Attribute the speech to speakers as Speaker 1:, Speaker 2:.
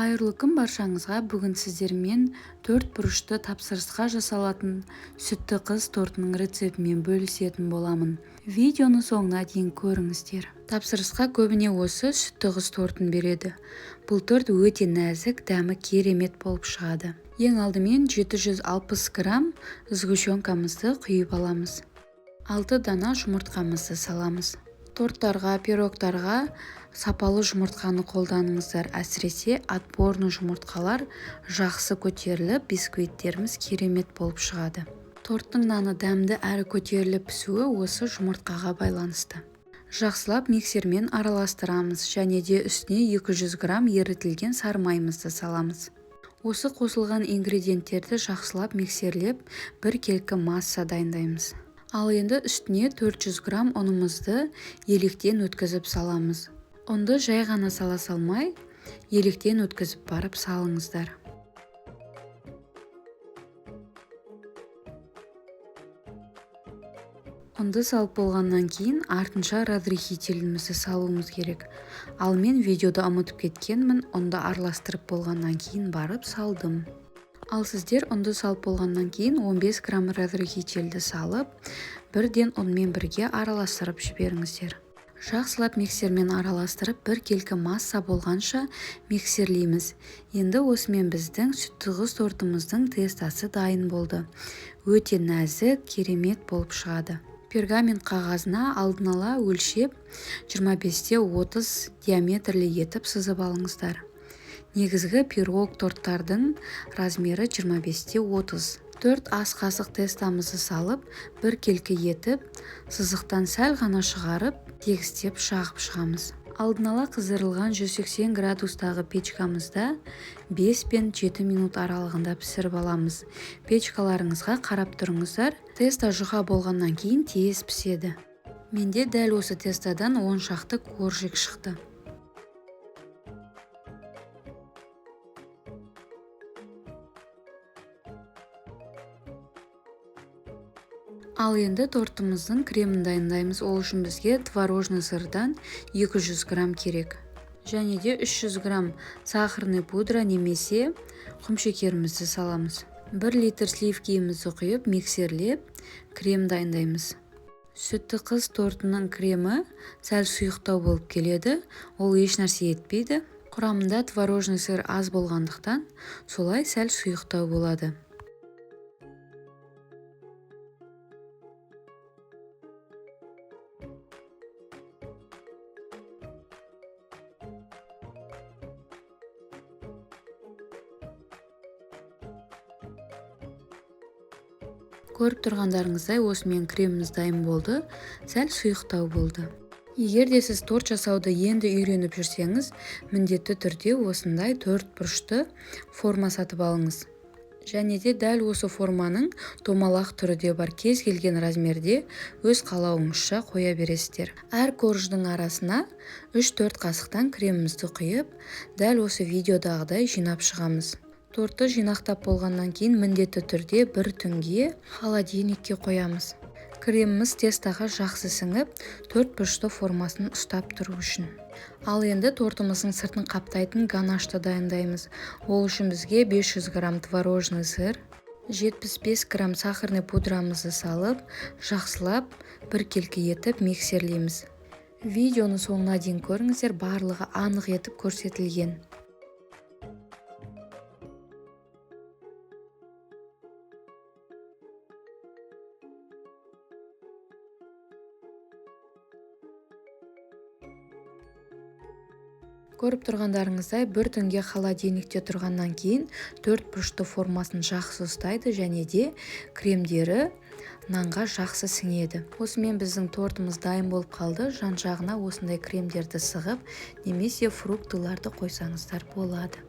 Speaker 1: Қайырлы күн баршаңызға. Бүгін сіздермен 4 бұрышты тапсырысқа жасалатын сүтті қыз тортының рецептімен бөлісетін боламын. Видеоны соңына дейін көріңіздер. Тапсырысқа көбіне осы сүтті қыз тортын береді. Бұл торт өте нәзік, дәмі керемет болып шығады. Ең алдымен 760 грамм сгущенкамызды құйып аламыз. 6 дана жұмыртқамызды саламыз. Торттарға, пирогтарға сапалы жұмыртқаны қолданыңыздар. Әсіресе отборный жұмыртқалар жақсы көтеріліп, бисквиттеріміз керемет болып шығады. Торттың наны дәмді әрі көтеріліп пісуі осы жұмыртқаға байланысты. Жақсылап миксермен араластырамыз және де үстіне 200 грамм ерітілген сары майымызды саламыз. Осы қосылған ингредиенттерді жақсылап миксерлеп, бір келкі масса дайындаймыз. Ал енді үстіне 400 грамм ұнымызды електен өткізіп саламыз. Ұнды жай ғана сала салмай, електен өткізіп барып салыңыздар. Ұнды салып болғаннан кейін артынша разрыхителімізді салуымыз керек. Ал мен видеода ұмытып кеткенмін, ұнды араластырып болғаннан кейін барып салдым. Ал сіздер ұнды салып болғаннан кейін 15 грамм разрыхительді салып, бірден ұнмен бірге араластырып жіберіңіздер. Жақсылап миксермен араластырып, бір келкі масса болғанша миксерлейміз. Енді осымен біздің сүтті қыз тортымыздың тестасы дайын болды. Өте нәзік, керемет болып шығады. Пергамент қағазына алдын ала өлшеп 25-30 диаметрлі етіп сызып алыңыздар. Негізгі пирог торттардың размері 25-30. 4 ас қасық тестамызды салып, бір келкі етіп, сызықтан сәл ғана шығарып, тегістеп жағып шығамыз. Алдын ала қыздырылған 180 градустағы печкамызда 5 пен 7 минут аралығында пісіріп аламыз. Печкаларыңызға қарап тұрыңыздар, теста жұқа болғаннан кейін тез піседі. Менде дәл осы тестадан 10 шақты коржик шықты. Ал енді тортымыздың кремін дайындаймыз. Ол үшін бізге творожный сырдан 200 грамм керек. Және де 300 грамм сахарный пудра немесе құмшекерімізді саламыз. 1 литр сливкиімізді құйып, миксерлеп, крем дайындаймыз. Сүтті қыз тортының кремі сәл сұйықтау болып келеді. Ол еш нәрсе етпейді. Құрамында творожный сыр аз болғандықтан, солай сәл сұйықтау болады. Көріп тұрғандарыңыздай, осымен креміміз дайын болды, сәл сұйықтау болды. Егер де сіз торт жасауды енді үйреніп жүрсеңіз, міндетті түрде осындай 4 бұрышты форма сатып алыңыз. Және де дәл осы форманың домалақ түрі де бар. Кез келген размерде өз қалауыңызша қоя бересіздер. Әр корждың арасына 3-4 қасықтан кремімізді құйып, дәл осы видеодағыдай жинап шығамыз. Тортты жинақтап болғаннан кейін міндетті түрде бір түнге холодильникке қоямыз. Креміміз тестаға жақсы сіңіп, 4 бұрышты формасын ұстап тұру үшін. Ал енді тортымыздың сыртын қаптайтын ганашты дайындаймыз. Ол үшін бізге 500 грамм творожный сыр, 75 грамм сахарный пудрамызды салып, жақсылап бір келкі етіп миксерлейміз. Видеоны соңына дейін көріңіздер, барлығы анық етіп көрсетілген. Көріп тұрғандарыңыздай, бір түнге холодильникте тұрғаннан кейін 4 бұрышты формасын жақсы ұстайды және де кремдері нанға жақсы сіңеді. Осымен біздің тортымыз дайын болып қалды. Жан жағына осындай кремдерді сығып, немесе фруктыларды қойсаңыздар болады.